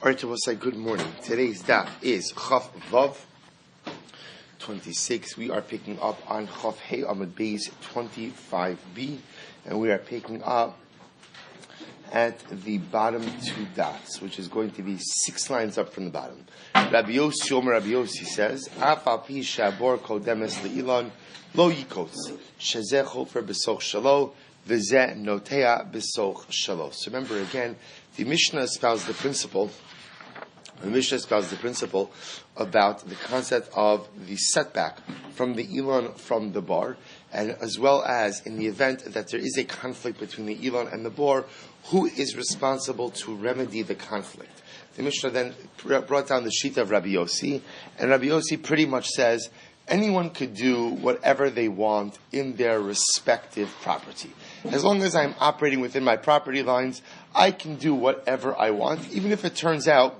Alright, we'll say good morning. Today's daf is Chaf Vav 26. We are picking up on Chaf Hey Amud Beis 25b, and we are picking up at the bottom two dots, which is going to be 6 lines up from the bottom. Rabbi Yossi says, Af al pi shabor kodemes le'ilan lo yikos shezeh chofer besoch shalo v'zeh notea besoch shalo. So remember again, the Mishnah espoused the principle. About the concept of the setback from the Elon from the bar, and as well as in the event that there is a conflict between the Elon and the bar, who is responsible to remedy the conflict. The Mishnah then brought down the sheet of Rabbi Yossi, and Rabbi Yossi pretty much says anyone could do whatever they want in their respective property. As long as I'm operating within my property lines, I can do whatever I want, even if it turns out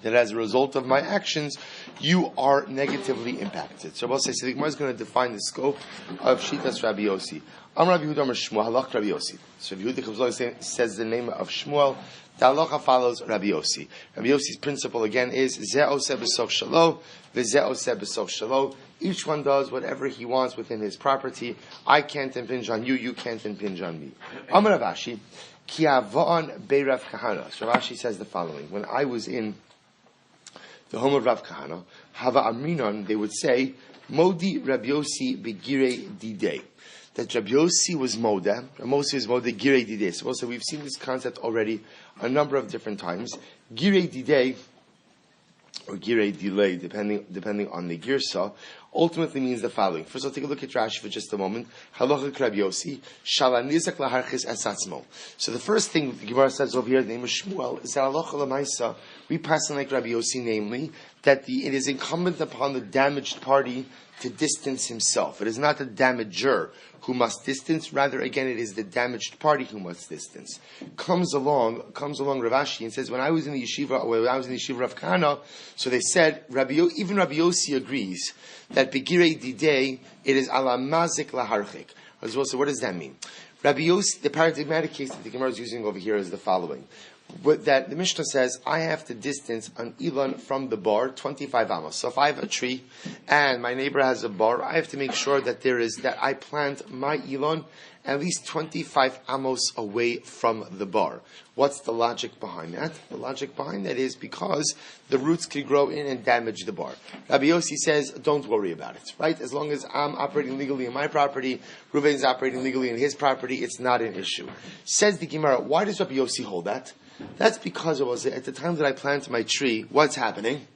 that as a result of my actions, you are negatively impacted. So the Gemara is going to define the scope of Shitas Rabbi Yossi. Am Rabbi Yehuda Shmuel halach Rabbi Yossi. So Rabbi Yehuda says the name of Shmuel. The halacha follows Rabbi Yossi. Rabbi Yossi's principle again is Zeh oseh b'soch shalo, v'zeh oseh b'soch shalo. Each one does whatever he wants within his property. I can't impinge on you, you can't impinge on me. Amar Rav Ashi, ki avon be'Rav Kahana. So Rav Ashi says the following: when I was in the home of Rav Kahana, Hava Aminon, they would say, Modi Rabbi Yossi begire didei. That Rabbi Yossi was Moda, Rabbi Yossi was Moda gire didei. So also we've seen this concept already a number of different times. Gire didei, or gire delay, depending on the girsa, ultimately means the following. First, I'll take a look at Rashi for just a moment. Halacha Rabbi Yossi, shalanizak laharchis esatzmo. So the first thing the Gemara says over here, the name of Shmuel, is that halacha lemaisa, we pass on like Rabbi Yossi, namely, that it is incumbent upon the damaged party to distance himself. It is not the damager who must distance, rather, again, it is the damaged party who must distance. Comes along Rav Ashi and says, when I was in the yeshiva of Kahana, so they said, even Rabbi Yossi agrees that begirei didei, it is ala mazik laharchik. As well, so what does that mean? Rabbi Yossi, the paradigmatic case that the Gemara is using over here is the following. That the Mishnah says, I have to distance an Elon from the bar 25 amos. So if I have a tree and my neighbor has a bar, I have to make sure that I plant my Elon at least 25 amos away from the bar. What's the logic behind that? The logic behind that is because the roots could grow in and damage the bar. Rabbi Yossi says, don't worry about it, right? As long as I'm operating legally in my property, Reuven's operating legally in his property, it's not an issue. Says the Gemara, why does Rabbi Yossi hold that? That's because it was at the time that I planted my tree, what's happening?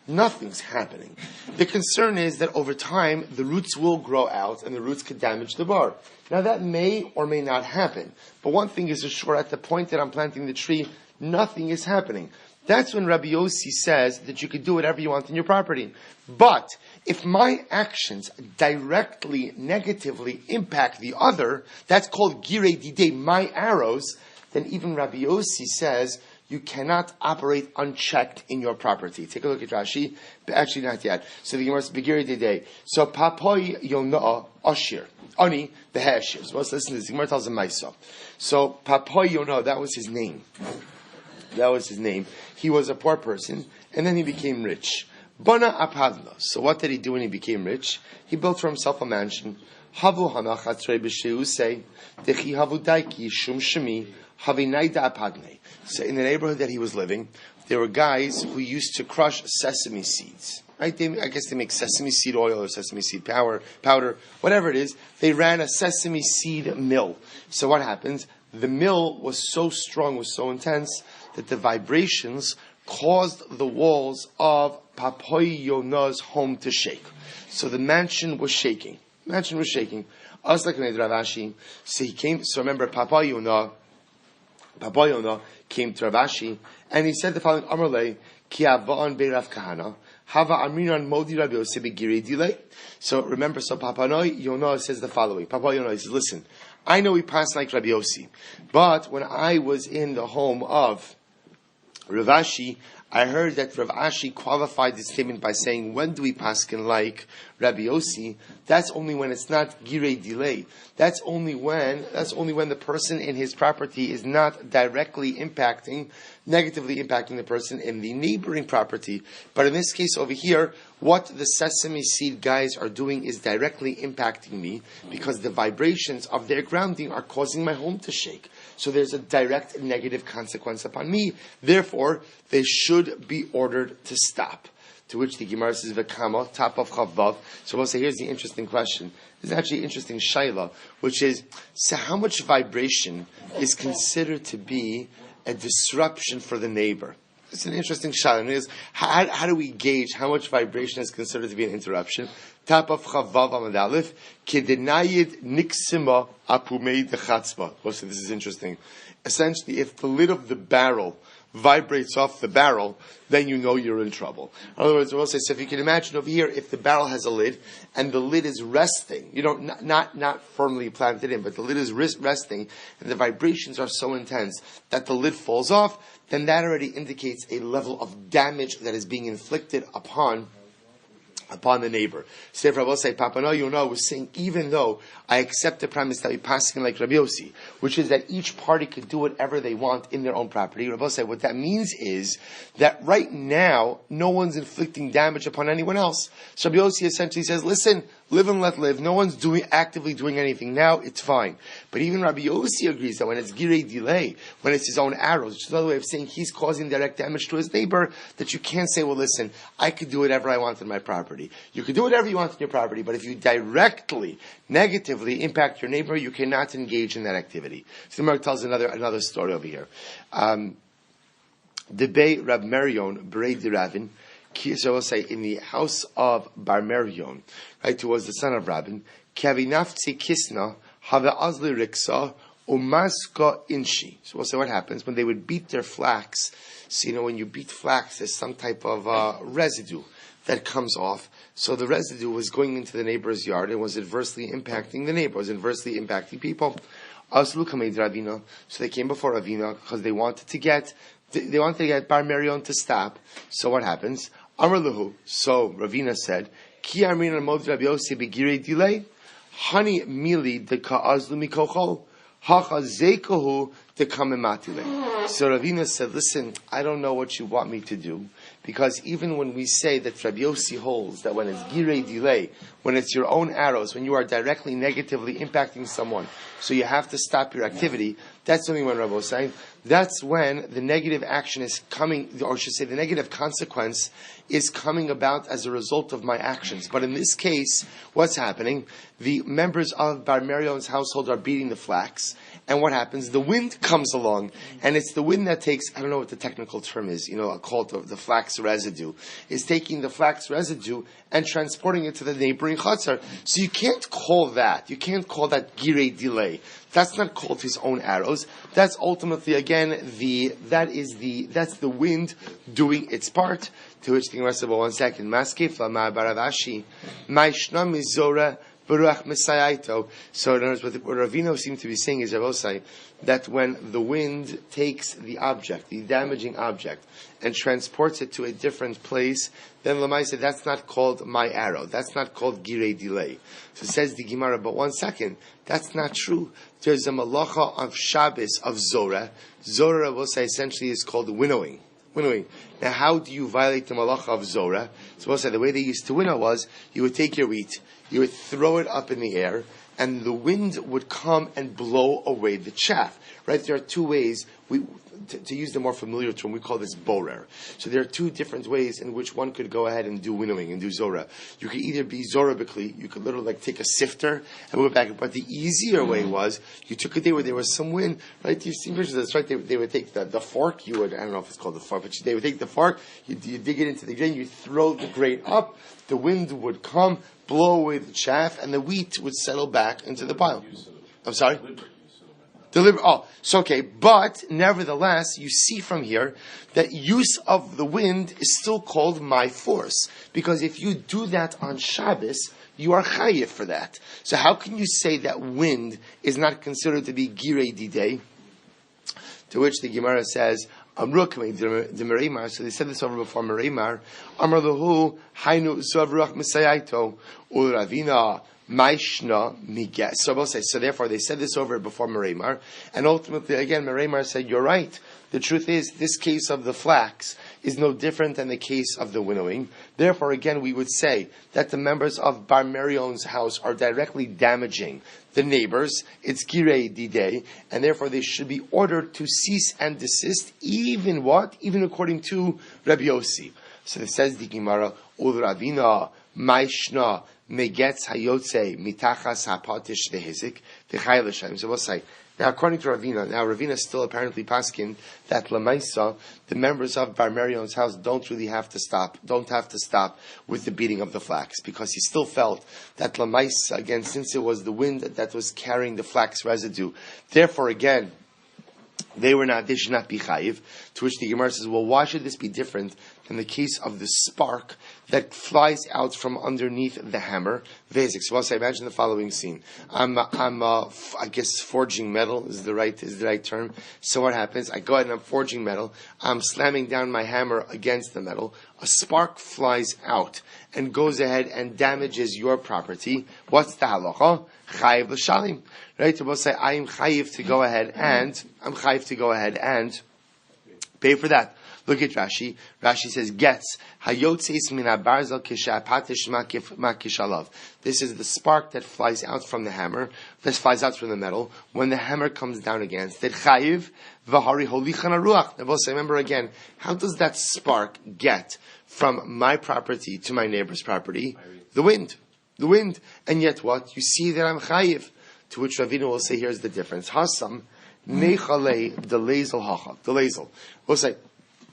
Nothing's happening. The concern is that over time, the roots will grow out and the roots could damage the bar. Now that may or may not happen. But one thing is for sure, at the point that I'm planting the tree, nothing is happening. That's when Rabbi Yossi says that you could do whatever you want in your property. But if my actions directly, negatively impact the other, that's called girei didei, my arrows, then even Rabbi Yossi says you cannot operate unchecked in your property. Take a look at Rashi. Actually, not yet. So the Gemara says, Begiri Didei. So Papoi Yonah Ashir. Ani, the Hashir. So let's listen to this. The Gemara tells him Maisa. So Papoi Yonah, that was his name. He was a poor person, and then he became rich. Bana Apadla. So what did he do when he became rich? He built for himself a mansion. Havu Hanachatrei B'Sheusei. Dechi Havu Daiki Shum Shemi. So in the neighborhood that he was living, there were guys who used to crush sesame seeds. Right? I guess they make sesame seed oil or sesame seed powder, whatever it is. They ran a sesame seed mill. So what happens? The mill was so strong, was so intense, that the vibrations caused the walls of Papoi Yonah's home to shake. So the mansion was shaking. So he came, so remember, Papoi Yonah came to Rav Ashi, and he said the following: Amarle ki avon be'Rav Kahana hava aminan modi Rabbi Yossi begirei dilei. So remember, so Papoi Yonah says the following. Papoi Yonah says, listen, I know we passed like Rabbi Yossi, but when I was in the home of Rav Ashi, I heard that Rav Ashi qualified this statement by saying, when do we paskin like Rabbi Yossi? That's only when it's not girei delay. That's only when the person in his property is not directly negatively impacting the person in the neighboring property. But in this case over here, what the sesame seed guys are doing is directly impacting me because the vibrations of their grounding are causing my home to shake. So there's a direct negative consequence upon me. Therefore, they should be ordered to stop. To which the Gemara says, V'kama, top of Chavav. So we'll say, here's the interesting question. This is actually an interesting shaila, which is, so how much vibration is considered to be a disruption for the neighbor? It's an interesting shaila. How do we gauge how much vibration is considered to be an interruption? Top of Chavav Amud Aleph, Kedenayid Niksima Apumei Dechatzba. Well, so this is interesting. Essentially, if the lid of the barrel vibrates off the barrel, then you know you're in trouble. In other words, we'll say, so if you can imagine over here, if the barrel has a lid, and the lid is resting, not firmly planted in, but the lid is resting, and the vibrations are so intense that the lid falls off, then that already indicates a level of damage that is being inflicted upon the neighbor. So if Rabbi say, Papa, no, was saying, even though I accept the premise that we passing like Rabbi Yossi, which is that each party could do whatever they want in their own property, Rabbi say, what that means is that right now, no one's inflicting damage upon anyone else. So Rabbi Yossi essentially says, listen, live and let live. No one's actively doing anything now, it's fine. But even Rabbi Yossi agrees that when it's girei delay, when it's his own arrows, which is another way of saying he's causing direct damage to his neighbor, that you can't say, well, listen, I could do whatever I want in my property. You could do whatever you want in your property, but if you directly, negatively impact your neighbor, you cannot engage in that activity. So the Gemara tells another story over here. The Bey Rab Merion, Berei Diravin, so I will say, in the house of Bar Merion, right, who was the son of Rabin, Kavinafti Kisna, Have Azli Riksa, Umaska Inshi. So we'll say what happens when they would beat their flax. So, when you beat flax, there's some type of residue that comes off. So the residue was going into the neighbor's yard and was adversely impacting the neighbor, was adversely impacting people. So they came before Ravina because they wanted to get Bar Merion to stop. So what happens? Amar Lahu. So Ravina said, Ki Amrina Mod Rabbi Yossi begirei delay, Hani Mili de Ka'azlu Mikochol, Hacha Zekohu de Kamematile. So Ravina said, listen, I don't know what you want me to do. Because even when we say that Rabbi Yossi holds that when it's girei delay, when it's your own arrows, when you are directly negatively impacting someone, so you have to stop your activity, that's only when Rabbi is saying, that's when the negative action is coming, or I should say the negative consequence is coming about as a result of my actions. But in this case, what's happening? The members of Bar Merion's household are beating the flax, and what happens? The wind comes along, and it's the wind that takes, I don't know what the technical term is, called the flax residue, is taking the flax residue and transporting it to the neighboring chatzar. So you can't call that girei delay. That's not called his own arrows. That's ultimately, again, that's the wind doing its part. To which the Gemara said, well, 1 second. Maskef lama baravashi, ma'ishna mizora baruch mesayaito. So in other words, what Ravino seems to be saying is, that when the wind takes the object, the damaging object, and transports it to a different place, then Lamai said, that's not called my arrow. That's not called girei delay. So says the Gemara, but 1 second, that's not true. There's a malacha of Shabbos of Zora. Zora, we'll say, essentially is called winnowing. Now, how do you violate the malacha of Zora? So we'll say the way they used to winnow was, you would take your wheat, you would throw it up in the air, and the wind would come and blow away the chaff. Right? There are two ways. To use the more familiar term, we call this borer. So there are two different ways in which one could go ahead and do winnowing and do zora. You could either be zorabically, you could literally take a sifter and move it back. But the easier way was, you took a day where there was some wind, right? You've seen pictures of this, right? They would take the fork, I don't know if it's called the fork, but they would take the fork, you dig it into the grain, you throw the grain up, the wind would come, blow away the chaff, and the wheat would settle back into the pile. I'm sorry? Okay, but nevertheless, you see from here that use of the wind is still called my force. Because if you do that on Shabbos, you are chayiv for that. So how can you say that wind is not considered to be girei didei? To which the Gemara says, So they said this over before Mereimar. Amar Lahu Hainu Zuav Ruach Misayaito Uravina Maishna Miget. So therefore they said this over before Mereimar, and ultimately again Mereimar said, "You're right. The truth is, this case of the flax is no different than the case of the winnowing. Therefore, again, we would say that the members of Bar Merion's house are directly damaging the neighbors. It's Girei Didei, and therefore they should be ordered to cease and desist, even what? Even according to Rabbi Yossi." So it says the Gemara, Ul Ravina, Maishna, Megetz Hayotze, Mitachas Hapatish Vehizik, V'chai L'Shem. So we'll say, now, according to Ravina still apparently paskin that Lamaisa, the members of Bar Merion's house don't have to stop with the beating of the flax, because he still felt that Lamaisa, again, since it was the wind that was carrying the flax residue, therefore, again, they should not be chayiv. To which the Gemara says, well, why should this be different than the case of the spark that flies out from underneath the hammer? Vezik. So I imagine the following scene. I guess forging metal is the right term. So what happens? I go ahead and I'm forging metal. I'm slamming down my hammer against the metal. A spark flies out and goes ahead and damages your property. What's the halacha? Chayiv l'shalim. Right? So we'll say, I am chayiv to go ahead and pay for that. Look at Rashi. Rashi says, "Gets hayotzeis min habarzal kishapatish makishalav." This is the spark that flies out from the hammer, that flies out from the metal when the hammer comes down against it. Chayiv v'hari holichan aruach. Now, we'll say, remember again, how does that spark get from my property to my neighbor's property? The wind, and yet what? You see that I'm chayiv. To which Ravina will say, here's the difference. Hasam nechale delezel hacha delezel. We'll say,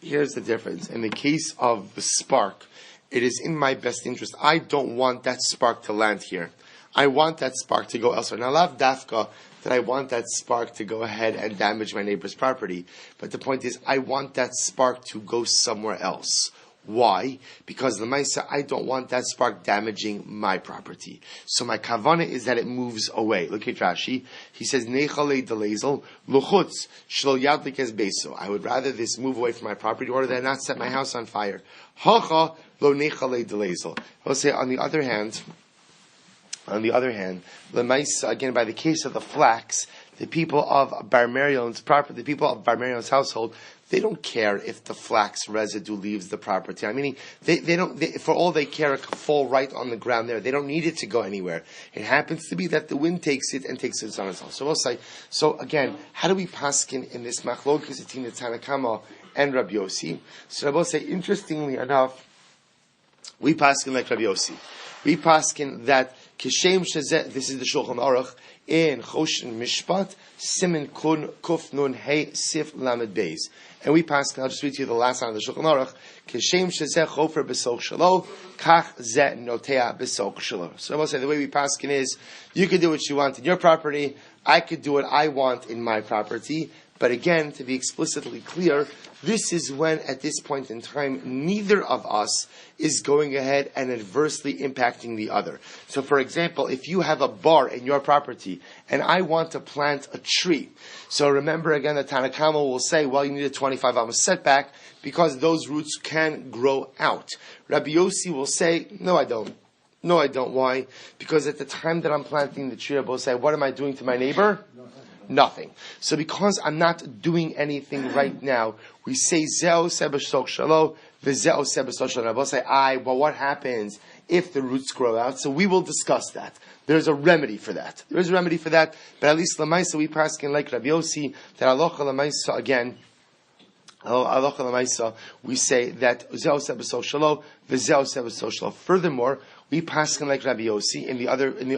here's the difference. In the case of the spark, it is in my best interest. I don't want that spark to land here. I want that spark to go elsewhere. Now, lav dafka that I want that spark to go ahead and damage my neighbor's property. But the point is, I want that spark to go somewhere else. Why? Because the Maisa, I don't want that spark damaging my property. So my kavana is that it moves away. Look at Rashi. He says, Nechale delezel, luchutz, shlo yadlik es beso. I would rather this move away from my property in order that I not set my house on fire. Hacha lo nechale delezel. I'll say, on the other hand, the Maisa, again, by the case of the flax, the people of Bar Merion's household, they don't care if the flax residue leaves the property. I mean, they don't, for all they care, it could fall right on the ground there. They don't need it to go anywhere. It happens to be that the wind takes it and takes it on its own. So we'll say, so again, how do we paskin in this machlokes between the Tanakama and Rabbi Yossi? So I will say, interestingly enough, we paskin like Rabbi Yossi. We paskin that Kishem Shazet, this is the Shulchan Aruch, in Choshen Mishpat, Simen Kuf Nun Hey Sif Lamed Beis. And we pass, I'll just read to you the last line of the Shulchan Aruch, Kishem Shazeh Chofer B'Sok Shalo, Kach Zeh Notea B'Sok Shalo. So I will say, the way we paskin is, you can do what you want in your property, I could do what I want in my property. But again, to be explicitly clear, this is when, at this point in time, neither of us is going ahead and adversely impacting the other. So, for example, if you have a bar in your property and I want to plant a tree, so remember again that Tanakama will say, well, you need a 25 amos setback because those roots can grow out. Rabbi Yossi will say, no, I don't. No, I don't. Why? Because at the time that I'm planting the tree, I will say, what am I doing to my neighbor? Nothing. So because I'm not doing anything right now, we say Zeo Sebasok Shalo, Vizeo Sebasok Shalo. We'll say, well, what happens if the roots grow out? So we will discuss that. There's a remedy for that. There is a remedy for that, but at least Lamaisa we paskin like Rabbi Yossi, that Alocha Lamaisa again, Alocha Lamaisa, we say that Zeo Sebasok Shalo, Vizeo Sebasok Shalo. Furthermore, we paskin like Rabbi Yossi in the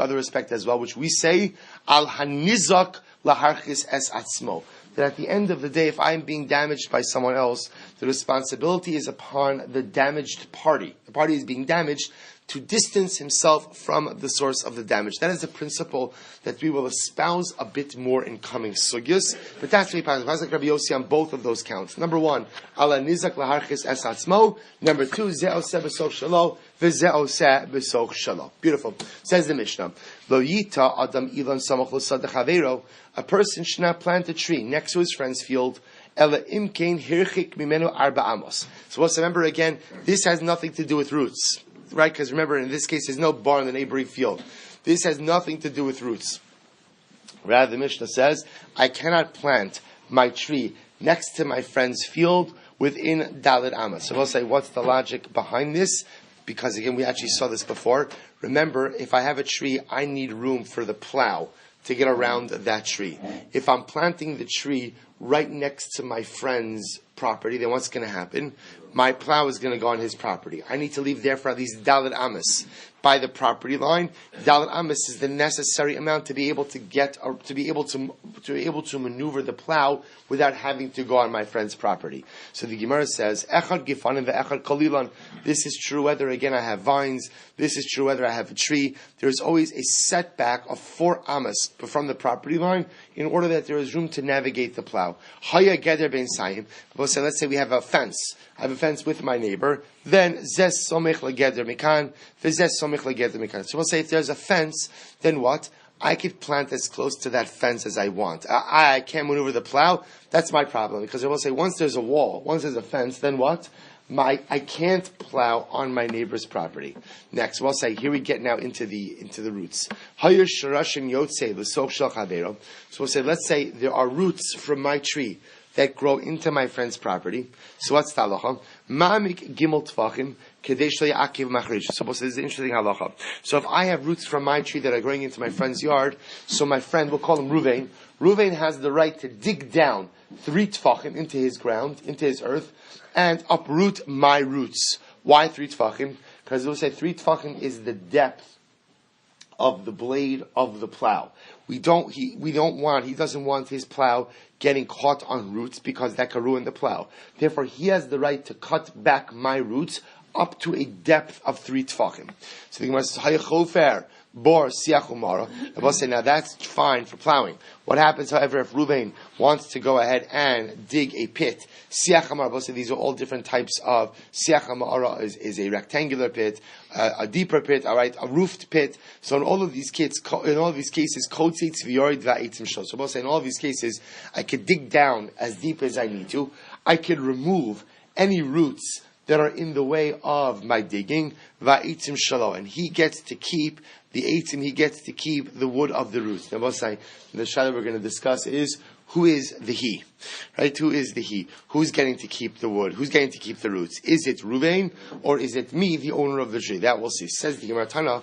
other respect as well, which we say Al Hanizak Laharchis es atzmo. That at the end of the day, if I'm being damaged by someone else, the responsibility is upon the damaged party. The party is being damaged to distance himself from the source of the damage. That is a principle that we will espouse a bit more in coming sugyas. But that's what we pass like Rabbi Yossi on both of those counts. Number one, ala nizak laharchis es atzmo. Number two, ze'o se b'soch shalo, v'ze'o se b'soch shalo. Beautiful. Says the Mishnah, lo yita adam ilan samach l'sad chaveiro. A person should not plant a tree next to his friend's field, Ela imkein hirchik mimenu arba amos. So let's remember again, this has nothing to do with roots, right? Because remember, in this case, there's no bar in the neighboring field. This has nothing to do with roots. Rather, the Mishnah says, I cannot plant my tree next to my friend's field within Dalet Amos. So we'll say, what's the logic behind this? Because again, we actually saw this before. Remember, if I have a tree, I need room for the plow to get around that tree. If I'm planting the tree right next to my friend's property, then what's going to happen? My plow is going to go on his property. I need to leave there for at least Dalet Amos by the property line. Dalet Amos is the necessary amount to be able to get, or to be able to maneuver the plow without having to go on my friend's property. So the Gemara says, Echad gifanim ve'echad kalilan. This is true whether again I have vines. This is true whether I have a tree. There is always a setback of 4 amos from the property line in order that there is room to navigate the plow. Haya geder ben sayim. Let's say we have a fence. I have a fence with my neighbor. Then zes somich legeder mikan, v'zes somich legeder mikan. So we'll say if there's a fence, then what? I could plant as close to that fence as I want. I can't maneuver the plow. That's my problem. Because I will say once there's a wall, once there's a fence, then what? I can't plow on my neighbor's property. Next, we'll say here we get now into the roots. So we'll say, let's say there are roots from my tree that grow into my friend's property. So what's the halacha? Ma'amik gimel tfachim kadesh le'akiv machrij. So this is an interesting halacha. So if I have roots from my tree that are growing into my friend's yard, so my friend, we'll call him Ruvain. Ruvain has the right to dig down 3 tfachim into his ground, into his earth, and uproot my roots. Why 3 tfachim? Because we'll say 3 tfachim is the depth of the blade of the plow. He doesn't want his plow getting caught on roots because that could ruin the plow. Therefore, he has the right to cut back my roots up to a depth of 3 tfachim. So the Gemara says, Hayachofer, bor siach umara. I will say, now that's fine for plowing. What happens, however, if Ruvain wants to go ahead and dig a pit? Siach umara, I will say these are all different types of, siach umara is a rectangular pit, a deeper pit, all right, a roofed pit. So in all of these cases, kotzeitz v'yorid va'etzim shlo. So I will say in all of these cases, I could dig down as deep as I need to. I could remove any roots that are in the way of my digging, va'etzim shalo, and he gets to keep the eitzim, he gets to keep the wood of the roots. Now, the shayla we're going to discuss is, who is the he? Right? Who is the he? Who's getting to keep the wood? Who's getting to keep the roots? Is it Ruvain, or is it me, the owner of the tree? That we'll see. Says the Gemara Tana,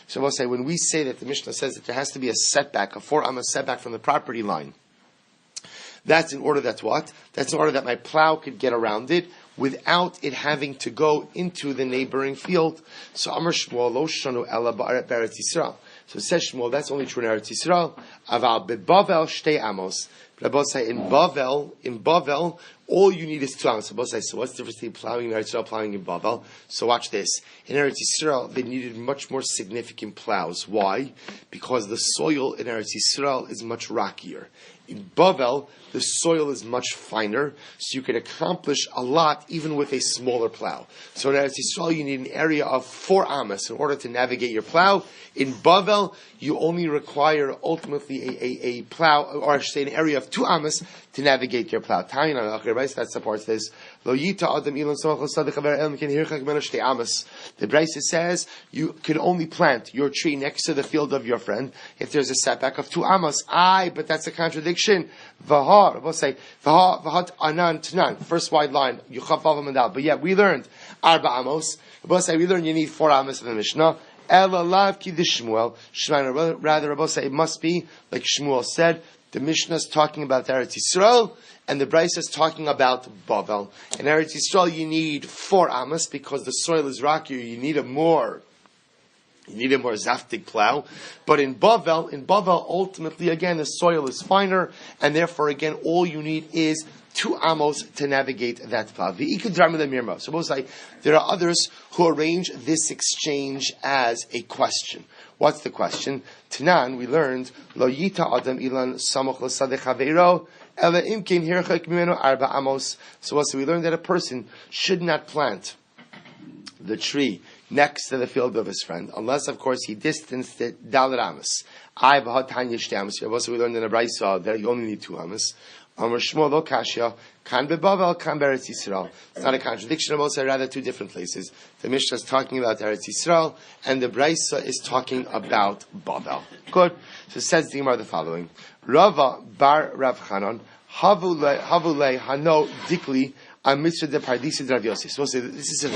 so we'll say, when we say that the Mishnah says that there has to be a setback, a 4 amos setback from the property line, that's in order that's what? That's in order that my plow could get around it without it having to go into the neighboring field. So Amar Shmuel lo shanu ela b'eretz Yisrael. So it says Shmuel, that's only true in Eretz Yisrael. Aval beBavel shtei amos. But I both say in Bavel, all you need is 2 amos. So both say, so what's the difference between plowing in Eretz Yisrael, plowing in Bavel? So watch this. In Eretz Yisrael, they needed much more significant plows. Why? Because the soil in Eretz Yisrael is much rockier. In Bavel, the soil is much finer, so you can accomplish a lot even with a smaller plow. So in Eretz Yisrael, you need an area of 4 amos in order to navigate your plow. In Bavel, you only require ultimately a plow, or I should say an area of 2 amos to navigate your plow. That supports this. The Brisa says you can only plant your tree next to the field of your friend if there's a setback of 2 amos. But that's a contradiction. We'll say Vahat anan tanan. First wide line. But yet we learned arba amos. We'll say we learned you need 4 amos in the Mishnah. Rather, Rabbi say it must be like Shmuel said. The Mishnah is talking about Eretz Yisrael, and the Brisa is talking about Bavel. In Eretz Yisrael, you need 4 amos because the soil is rockier. You need a more zaftig plow. But in Bavel, ultimately, again, the soil is finer, and therefore, again, all you need is 2 amos to navigate that plow. So we'll say there are others who arrange this exchange as a question. What's the question? Tanan, we learned, Lo yita adam ilan samoch l'sadeh chaveiro, ela imkin hirchak mimenu arba amos. So we learned that a person should not plant the tree next to the field of his friend, unless, of course, he distanced it Dalet Amos. I b'had Tanya Shtei Amos. Also, we learned in a Brayso that you only need 2 Amos. Amar Shmuel lo Kashya, kan beBavel, kan be'Eretz Yisrael. It's not a contradiction of also, rather 2 different places. The Mishnah is talking about Eretz Yisrael, and the Brayso is talking about Bavel. Good. So it says the Gemara the following: Rava bar Rav Chanan havulei hano dikli amitzvah de pardisi Rav Yosef. So this is a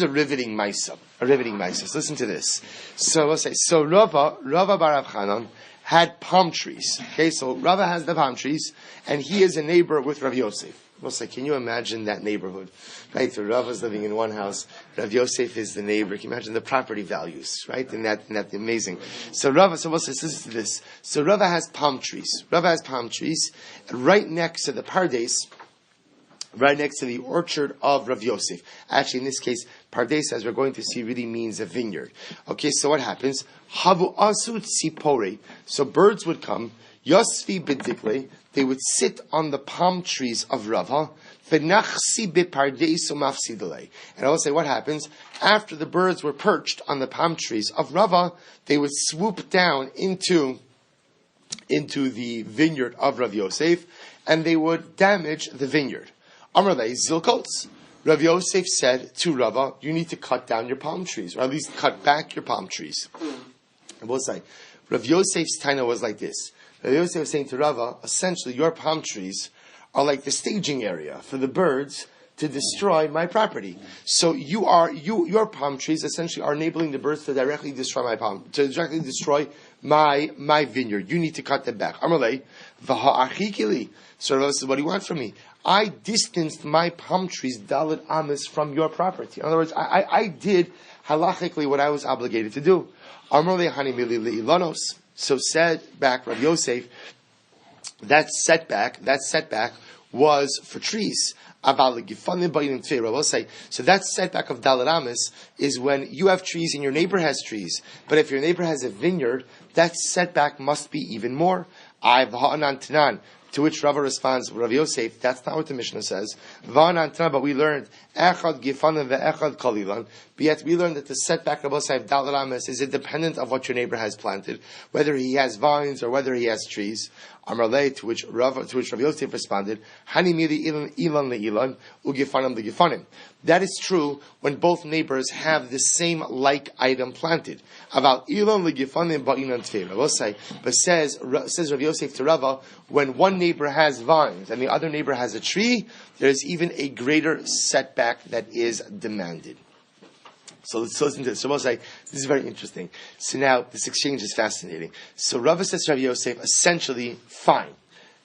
riveting ma'isa. A riveting ma'isa. So listen to this. So we'll say, Rava bar Rav Chanan had palm trees. Okay, so Rava has the palm trees, and he is a neighbor with Rav Yosef. We'll say, can you imagine that neighborhood? Right, so Rava is living in one house, Rav Yosef is the neighbor. Can you imagine the property values, right? And that's amazing. So we'll say, listen to this. So Rava has palm trees. Rava has palm trees right next to the Pardes, right next to the orchard of Rav Yosef. Actually, in this case, Pardes, as we're going to see, really means a vineyard. Okay, so what happens? Havu asut sipore. So birds would come, Yosfi bedikle, they would sit on the palm trees of Rava, v'nachsi bepardes umafsidale. And I will say, what happens? After the birds were perched on the palm trees of Rava, they would swoop down into the vineyard of Rav Yosef, and they would damage the vineyard. Amrlei zilkots. Rav Yosef said to Rava, you need to cut down your palm trees, or at least cut back your palm trees. And we'll say, Rav Yosef's taina was like this. Rav Yosef was saying to Rava, essentially your palm trees are like the staging area for the birds to destroy my property. So your palm trees essentially are enabling the birds to directly destroy my vineyard. You need to cut them back. Amalei, v'ha'achikili. So Rava says, what do you want from me? I distanced my palm trees, Dalet Amos, from your property. In other words, I did halachically what I was obligated to do. So said back Rav Yosef, that setback was for trees. So that setback of Dalet Amos is when you have trees and your neighbor has trees. But if your neighbor has a vineyard, that setback must be even more. To which Rava responds, Rav Yosef, that's not what the Mishnah says. But we learned, echad gifanim ve'echad kalilan. But yet we learned that the setback of Dalet Amos is independent of what your neighbor has planted, whether he has vines or whether he has trees. Amrlei, to which Rav Yosef responded, Hani mili ilan le'ilan, ugifanim legifanim. That is true when both neighbors have the same like item planted. About ilan legifanim ba'inan tfeir. But says Rav Yosef to Rava, when one neighbor has vines and the other neighbor has a tree, there is even a greater setback that is demanded. So let's listen to this. So we'll say, this is very interesting. So now, this exchange is fascinating. So Rava says to Rav Yosef, essentially, fine.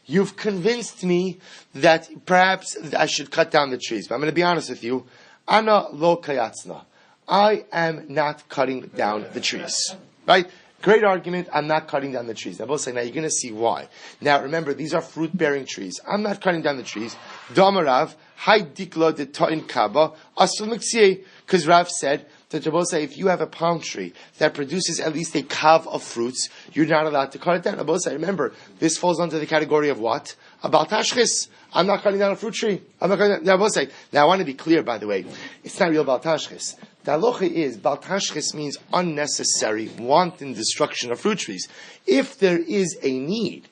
You've convinced me that perhaps I should cut down the trees. But I'm going to be honest with you. Ana lo kayatzna. I am not cutting down the trees. Right? Great argument, I'm not cutting down the trees. Now, both say, now you're going to see why. Now, remember, these are fruit-bearing trees. I'm not cutting down the trees. Domarav, hai dikla de ta'in kaba, asul miksiye. Because Rav said that say, if you have a palm tree that produces at least a kav of fruits, you're not allowed to cut it down. Say, remember, this falls under the category of what? A baltashchis. I'm not cutting down a fruit tree. I'm not cutting down. Now, I want to be clear, by the way. It's not real baltashchis. The halacha is, baltashchis means unnecessary, wanton destruction of fruit trees. If there is a need,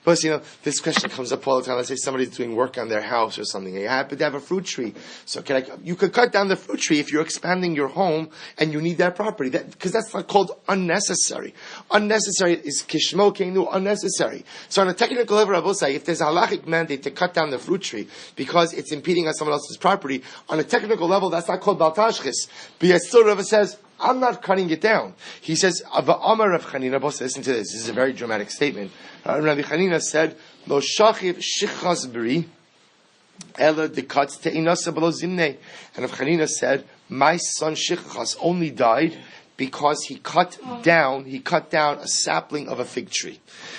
but this question comes up all the time. Let's say somebody's doing work on their house or something. They happen to have a fruit tree. So you could cut down the fruit tree if you're expanding your home and you need that property. Because that's not called unnecessary. Unnecessary is kishmo keinu, unnecessary. So on a technical level, I will say, if there's a halachic mandate to cut down the fruit tree because it's impeding on someone else's property, on a technical level, that's not called baltashchis. But yet still Rava says, I'm not cutting it down. He says, Amar Rav Chanina, listen to this. This is a very dramatic statement. Rabbi Chanina said, Lo shachiv shichas b'ri, ela dekatz te'inasa below zimnei. And Rav Chanina said, my son Shichas only died because he cut down a sapling of a fig tree.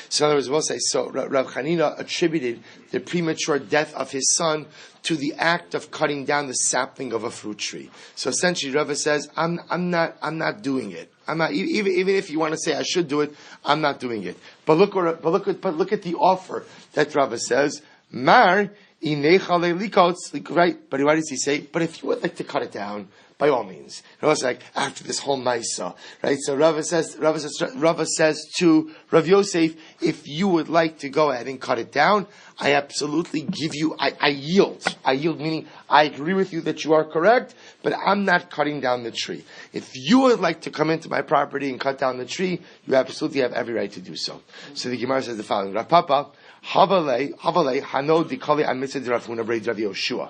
So in other words, we'll say, so Rav Chanina attributed the premature death of his son to the act of cutting down the sapling of a fruit tree. So essentially, Rava says, I'm not doing it. I'm not, even if you want to say I should do it, I'm not doing it. But look at the offer that Rava says, Mar, right? But what does he say? But if you would like to cut it down, by all means. It's like after this whole Maisa, right? So Rava says to Rav Yosef, if you would like to go ahead and cut it down, I absolutely give you, I yield. I yield meaning I agree with you that you are correct, but I'm not cutting down the tree. If you would like to come into my property and cut down the tree, you absolutely have every right to do so. So the Gemara says the following, Rav Papa, Havale, Hano Dikali Amitzah Rav Huna Braid Rav Yoshua.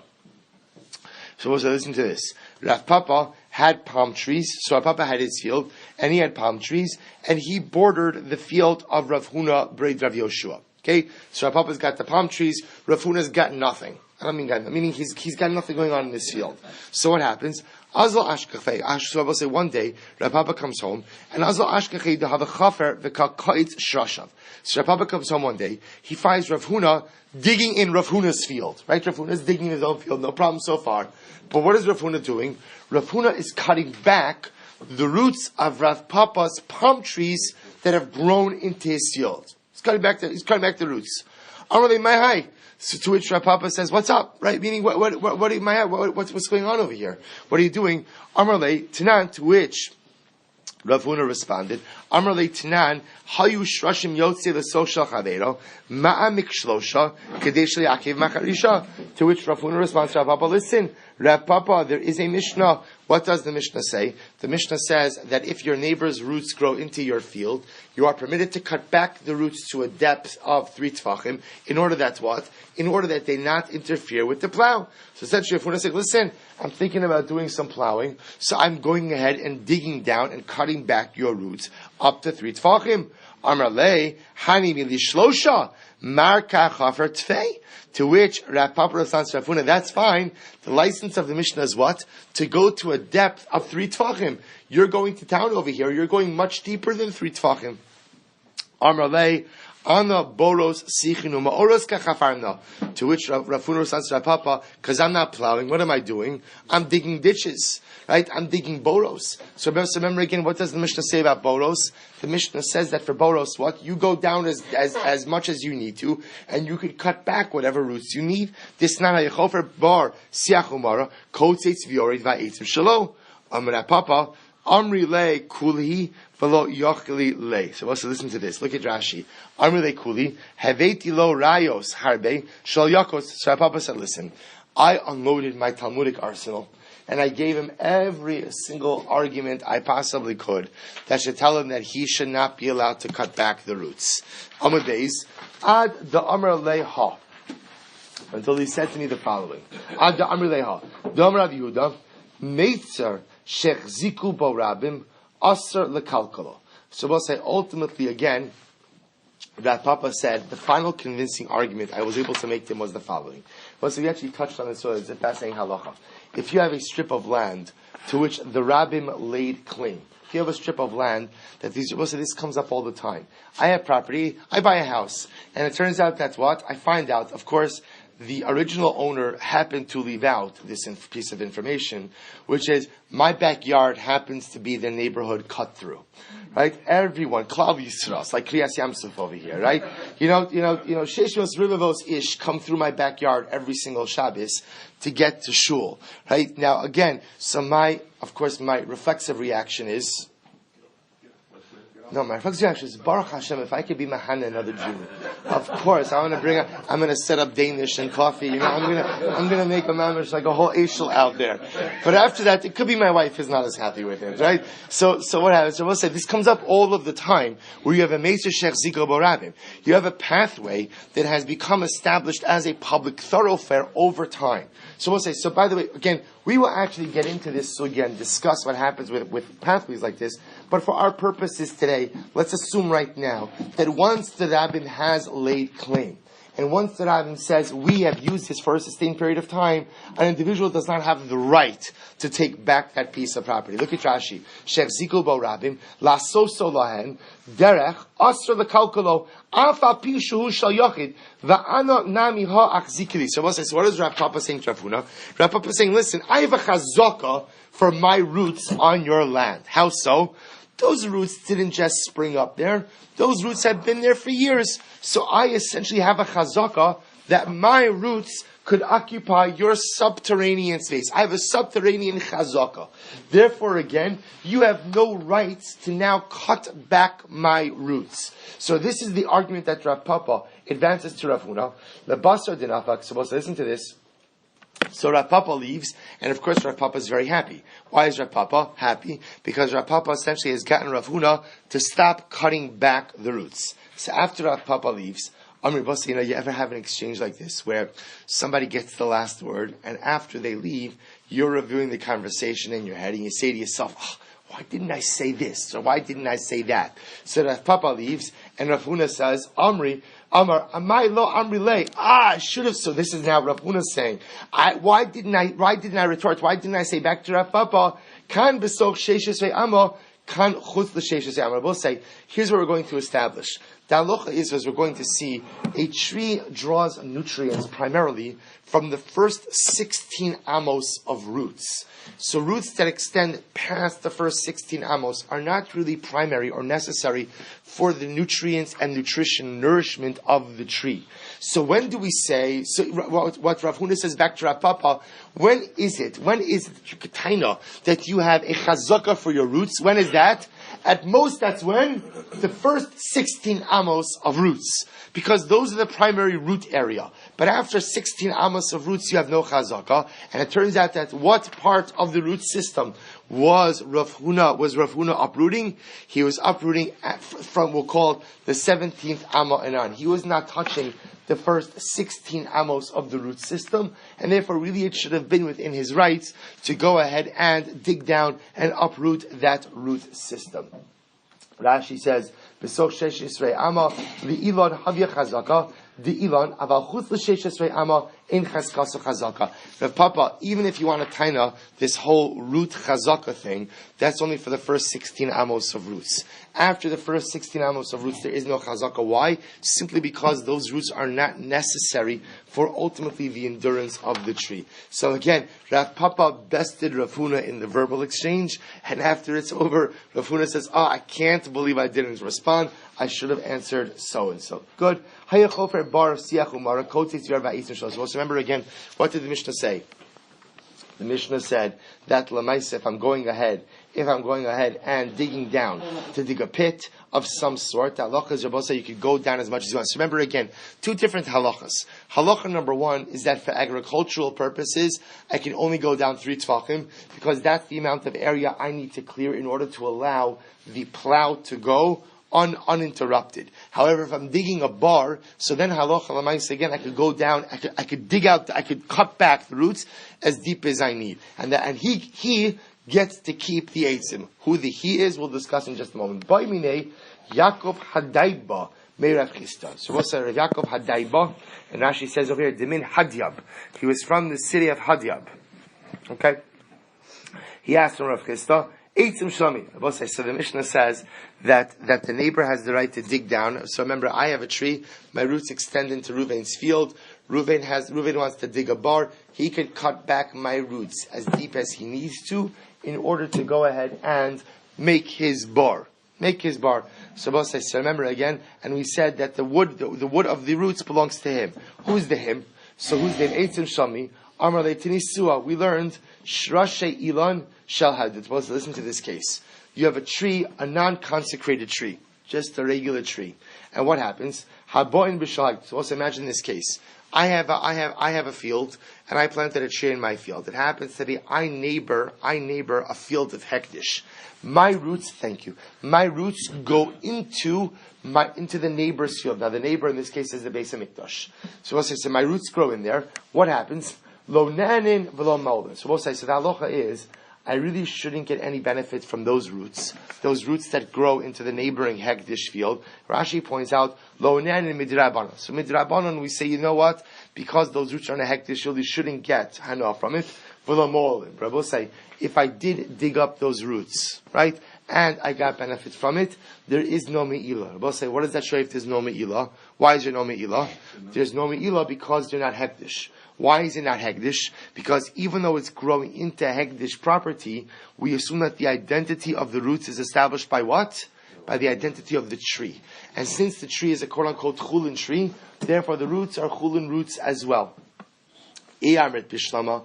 So listen to this. Rav Papa had palm trees, so Rav Papa had his field, and he had palm trees, and he bordered the field of Rav Huna Braid Rav Yoshua. Okay, so Rav Papa's got the palm trees, Rav Huna's got nothing. I don't meaning he's got nothing going on in this field. So what happens? Azal Ashkachei. So I will say one day, Rav Papa comes home, and Azal Ashkachei to have a chafer v'kakait shrashav. So Rav Papa comes home one day, he finds Rav Huna digging in Rav Huna's field. Right? Rav Huna's digging in his own field, no problem so far. But what is Rav Huna doing? Rav Huna is cutting back the roots of Rav Papa's palm trees that have grown into his field. He's cutting back the roots. Amalei Mahai. So to which Rav Papa says, "What's up?" Right? Meaning, what's going on over here? What are you doing? Amalei Tanan. To which Rav Huna responded, Amalei Tanan. Hayu shrashim yotze l'soshal chavero ma'amik shlosha kadesh li'akev macharisha. To which Rav Huna responds, Rav Papa, listen, Rav Papa, there is a Mishnah. What does the Mishnah say? The Mishnah says that if your neighbor's roots grow into your field, you are permitted to cut back the roots to a depth of 3 tfachim, in order that what? In order that they not interfere with the plow. So essentially, if we're going to say, listen, I'm thinking about doing some plowing, so I'm going ahead and digging down and cutting back your roots up to 3 tfachim. Amarle, hani milishlosha, marka chafer tfei. To which Rav Papa responds to Rav Huna, that's fine. The license of the Mishnah is what? To go to a depth of 3 tfachim. You're going to town over here. You're going much deeper than 3 tfachim. Amarle, ana boros sichinu ma'oros kachafarna. To which Rav Huna responds to Rav Papa, because I'm not plowing. What am I doing? I'm digging ditches. Right? I'm digging boros. So remember again, what does the Mishnah say about boros? The Mishnah says that for boros, what? You go down as much as you need to, and you could cut back whatever roots you need. This na hayechofer bar siachumara kotzeitz v'yorid va'etzim shalo. Amra Papa amri le kuli v'lo yochli le. So also listen to this. Look at Rashi. Amri le kuli haveti lo rayos harbe shal yakos. So Papa said, listen, I unloaded my Talmudic arsenal, and I gave him every single argument I possibly could that should tell him that he should not be allowed to cut back the roots. Amud Beis, Ad the Amr Leha. Until he said to me the following. Ad the Amr Leha. The Amr Rav Yehuda, Meitzer Shech Ziku Bo Rabim, Aser Lekalkalo. So we'll say ultimately again, that Papa said the final convincing argument I was able to make to him was the following. Well, so we actually touched on this, so it's a fascinating halacha. If you have a strip of land to which the rabbim laid claim, if you have a strip of land that this comes up all the time. I have property, I buy a house, and it turns out that what? I find out, of course, the original owner happened to leave out this piece of information, which is my backyard happens to be the neighborhood cut through, right? Everyone, Klav Yisrael, like Kriyas Yamsuf over here, right? You know, Sheshmos Rivavos Ish come through my backyard every single Shabbos to get to shul, right? Now again, so my reflexive reaction is, no, my reflexive reaction is, Baruch Hashem, if I could be Mahana another Jew, of course, I'm going to set up Danish and coffee, I'm going to make a mamish like a whole Eshel out there. But after that, it could be my wife is not as happy with it, right? So what happens? So we'll say, this comes up all of the time, where you have a Meiser Shech Ziko Borabim. You have a pathway that has become established as a public thoroughfare over time. So we'll say, so by the way, again, we will actually get into this sugya and discuss what happens with pathways like this. But for our purposes today, let's assume right now that once the rabbin has laid claim, and once the rabbin says we have used this for a sustained period of time, an individual does not have the right to take back that piece of property. Look at Rashi. Shech ziku bo rabbim la soso lahen derech asr lekalkalo afa pishu shal yochid va'ano nami ha achzikili. So what is Rav Papa saying to Rav Huna? Rav Papa is saying, listen, I have a chazaka for my roots on your land. How so? Those roots didn't just spring up there. Those roots have been there for years. So I essentially have a chazaka that my roots could occupy your subterranean space. I have a subterranean chazaka. Therefore, again, you have no rights to now cut back my roots. So this is the argument that Rav Papa advances to Rav Huna. The Basra dinafak. So listen to this. So Rav Papa leaves, and of course Rav Papa is very happy. Why is Rav Papa happy? Because Rav Papa essentially has gotten Rav Huna to stop cutting back the roots. So after Rav Papa leaves, Amri Bossa, you ever have an exchange like this where somebody gets the last word, and after they leave, you're reviewing the conversation in your head, and you say to yourself, why didn't I say this? Or why didn't I say that? So Rav Papa leaves, and Rav Huna says, Amri, Amai lo Amri le. I should have. So this is now Rav Huna saying, why didn't I retort? Why didn't I say back to Rav Papa, Kan besoch sheishes ve'amo, kan chutz l'sheishes ve'amo. We'll say, here's what we're going to establish. The halacha is, as we're going to see, a tree draws nutrients primarily from the first 16 amos of roots. So roots that extend past the first 16 amos are not really primary or necessary for the nutrients and nourishment of the tree. So when do we say, what Rav Huna says back to Rav Papa, when is it that you have a chazaka for your roots? When is that? At most, that's when? The first 16 amos of roots. Because those are the primary root area. But after 16 amos of roots, you have no chazaka. And it turns out that what part of the root system was Rav Huna uprooting? He was uprooting from, we'll call the 17th amma and on. He was not touching the first 16 amos of the root system, and therefore really it should have been within his rights to go ahead and dig down and uproot that root system. Rashi says, B'soch shesh yisrei amma li'ilon havya chazaka di'ilon aval chutz l'shesh yisrei amma in chazkasa chazaka. Rav Papa, even if you want to taina this whole root chazaka thing, that's only for the first 16 amos of roots. After the first 16 amos of roots, there is no chazaka. Why? Simply because those roots are not necessary for ultimately the endurance of the tree. So again, Rav Papa bested Rav Huna in the verbal exchange, and after it's over, Rav Huna says, I can't believe I didn't respond. I should have answered so-and-so. Good. So remember again, what did the Mishnah say? The Mishnah said that Lamaisa, if I'm going ahead and digging down to dig a pit of some sort, the halacha is Rabbi say you could go down as much as you want. So remember again, two different halachas. Halacha number one is that for agricultural purposes, I can only go down 3 tefachim because that's the amount of area I need to clear in order to allow the plow to go uninterrupted. However, if I'm digging a bar, so then halacha l'maisa again, I could go down, I could dig out, I could cut back the roots as deep as I need, and he gets to keep the eitzim. Who the he is, we'll discuss in just a moment. Ba'imine Yaakov Hadaiba Meirav Chisda. So what's Rav Yaakov Hadaiba? And Rashi says over here, Demin Hadyab. He was from the city of Hadyab. Okay, he asked from Rav Chisda. So the Mishnah says that the neighbor has the right to dig down. So remember, I have a tree, my roots extend into Reuven's field. Reuven wants to dig a bar. He could cut back my roots as deep as he needs to in order to go ahead and make his bar. So remember again, and we said that the wood of the roots belongs to him. Who's the him? So who's the Eitzim Shami? Amar Leitinisua. We learned Shrashe Ilan Shel Hadid. Well, listen to this case. You have a tree, a non-consecrated tree, just a regular tree. And what happens? Haboin b'shalag. So also imagine this case. I have a field, and I planted a tree in my field. It happens to be I neighbor a field of hektish. My roots go into the neighbor's field. Now the neighbor in this case is the Beis Hamikdash. So we'll say, so my roots grow in there. What happens? Lo nanin v'lo maulin. So we'll say, so the halacha is, I really shouldn't get any benefit from those roots that grow into the neighboring hektish field. Rashi points out, lo nanin midrabanan. So midrabanan, we say, you know what? Because those roots are in a hektish field, you shouldn't get hana from it. V'lo maulin. But we'll say, if I did dig up those roots, right, and I got benefit from it, there is no me'ilah. We'll say, what does that show if there's no me'ilah? Why is there no me'ilah? There's no me'ilah because they're not hektish. Why is it not hektish? Because even though it's growing into hektish property, we assume that the identity of the roots is established by what? by the identity of the tree. And since the tree is a quote-unquote chulin tree, therefore the roots are chulin roots as well. So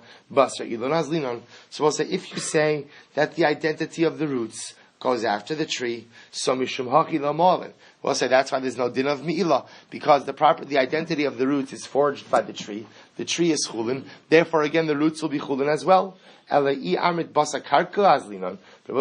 we'll say, if you say that the identity of the roots goes after the tree, so mishum haki lamalin, we'll say that's why there's no din of mi'ilah, because the identity of the roots is forged by the tree. The tree is chulin, therefore again the roots will be chulin as well. But we'll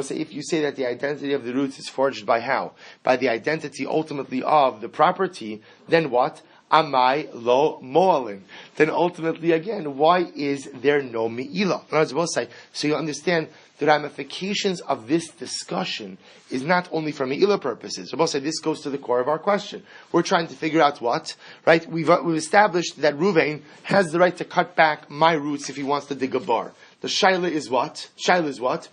say, if you say that the identity of the roots is forged by how? By the identity ultimately of the property, then what? Amai lo mo'alin. Then ultimately again, why is there no mi'ilah? In other words, we'll say, so you understand the ramifications of this discussion is not only for mi'ilah purposes. We'll say this goes to the core of our question. We're trying to figure out what, right? We've established that Ruvain has the right to cut back my roots if he wants to dig a bar. The shaila is what? Shaila is what?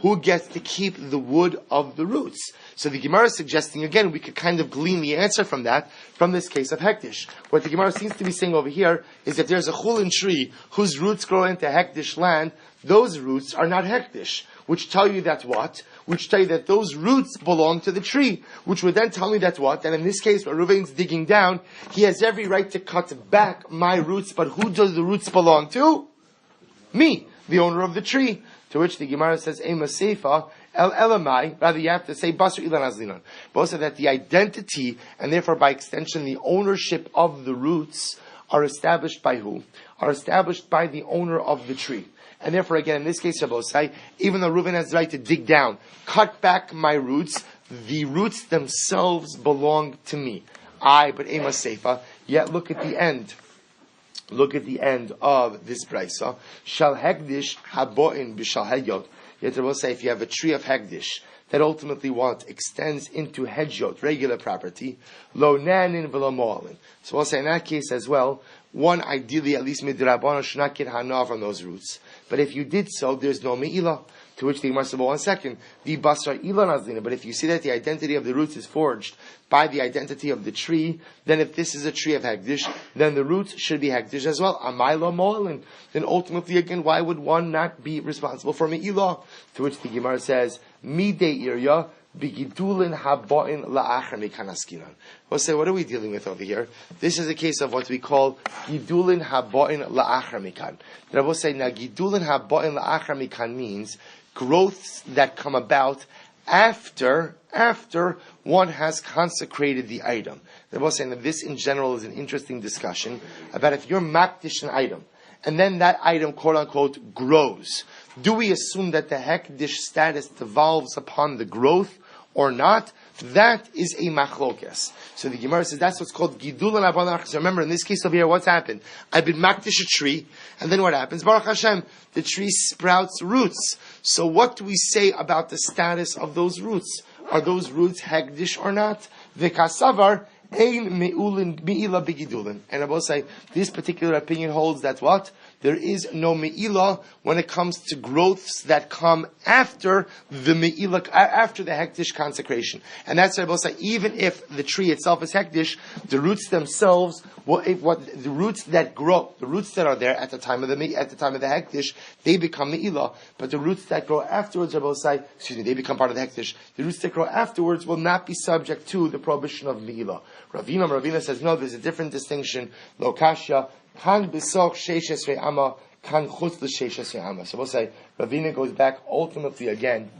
Who gets to keep the wood of the roots? So the Gemara is suggesting, again, we could kind of glean the answer from that, from this case of Hektish. What the Gemara seems to be saying over here is that there's a chulin tree whose roots grow into Hektish land. Those roots are not Hektish, which tell you that what? Which tell you that those roots belong to the tree, which would then tell me that what? And in this case, when Reuven's digging down, he has every right to cut back my roots, but who does the roots belong to? Me, the owner of the tree. To which the Gemara says, Ema Seifa, El Elamai, rather you have to say, Basra Ilan Azlinan. But also that the identity, and therefore by extension the ownership of the roots, are established by who? Are established by the owner of the tree. And therefore again, in this case, Shabbosai, even though Reuven has the right to dig down, cut back my roots, the roots themselves belong to me. But Ema Seifa, yet look at the end. Look at the end of this brisa. Shal hegdish haboin b'shal hegyot. Yet I will say, if you have a tree of hegdish that ultimately extends into hegyot, regular property, lo nanin v'lo mo'alin. So we'll say in that case as well, one ideally at least midrabana should not get hana from those roots. But if you did so, there's no me'ilah. To which the Gemara said, well, 1 second, the Basra Ilan Azlina. But if you see that the identity of the roots is forged by the identity of the tree, then if this is a tree of Hagdish, then the roots should be Hagdish as well. Amayla Mo'alin. Then ultimately, again, why would one not be responsible for Me'ilah? To which the Gemara says, Midei Irya, Bigidulin Haboin La'achar Mikanaskinan. We'll say, what are we dealing with over here? This is a case of what we call Gidulin Haboin La'achar Mikan. That I will say, now Gidulin Haboin La'achar Mikan means growths that come about after one has consecrated the item. They're both saying that this in general is an interesting discussion about if you're makdish an item, and then that item, quote unquote, grows. Do we assume that the hekdish status devolves upon the growth or not? That is a machlokes. So the Gemara says that's what's called gidul and abanach. So remember, in this case over here, what's happened? I've been makdish a tree, and then what happens? Baruch Hashem, the tree sprouts roots. So what do we say about the status of those roots? Are those roots hekdish or not? V'kasavar ein me'ulin me'ilah b'gidulin. And I will say, this particular opinion holds that what? There is no me'ilah when it comes to growths that come after the me'ilah, after the hektish consecration. And that's why I will say, even if the tree itself is hektish, the roots themselves, the roots that grow, the roots that are there at the time of the hektish, they become me'ilah. But the roots that grow afterwards, I will say, they become part of the hektish. The roots that grow afterwards will not be subject to the prohibition of me'ilah. Ravina says, no, there's a different distinction. Lokashya. Kan b'soch sheishes re'ama, kan chutz l'sheishes re'ama. So we'll say, Ravina goes back ultimately again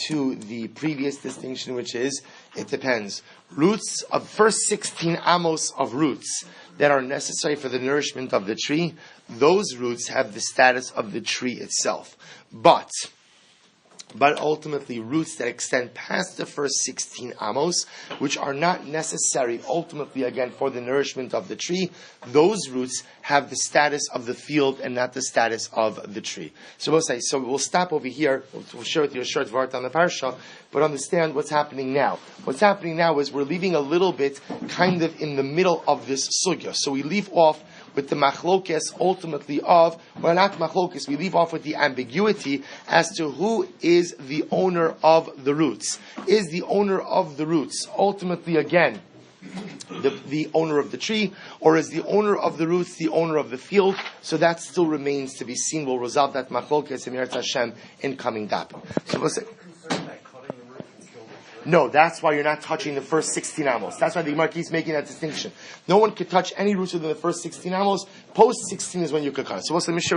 to the previous distinction, which is, it depends. Roots of first 16 amos of roots that are necessary for the nourishment of the tree, those roots have the status of the tree itself. But ultimately roots that extend past the first 16 amos, which are not necessary ultimately again for the nourishment of the tree, those roots have the status of the field and not the status of the tree. So we'll say, we'll stop over here, we'll share with you a short vart on the parsha, but understand what's happening now. What's happening now is we're leaving a little bit kind of in the middle of this sugya. So we leave off with the machlokes ultimately of, well, not machlokes, we leave off with the ambiguity as to who is the owner of the roots. Is the owner of the roots ultimately again the owner of the tree, or is the owner of the roots the owner of the field? So that still remains to be seen. We'll resolve that machlokes in Hashem in coming dapim. So we'll say, No, that's why you're not touching the first 16 amos. That's why the Gemara keeps making that distinction. No one could touch any roots within the first 16 amos. Post 16 is when you could cut it. So let me show you.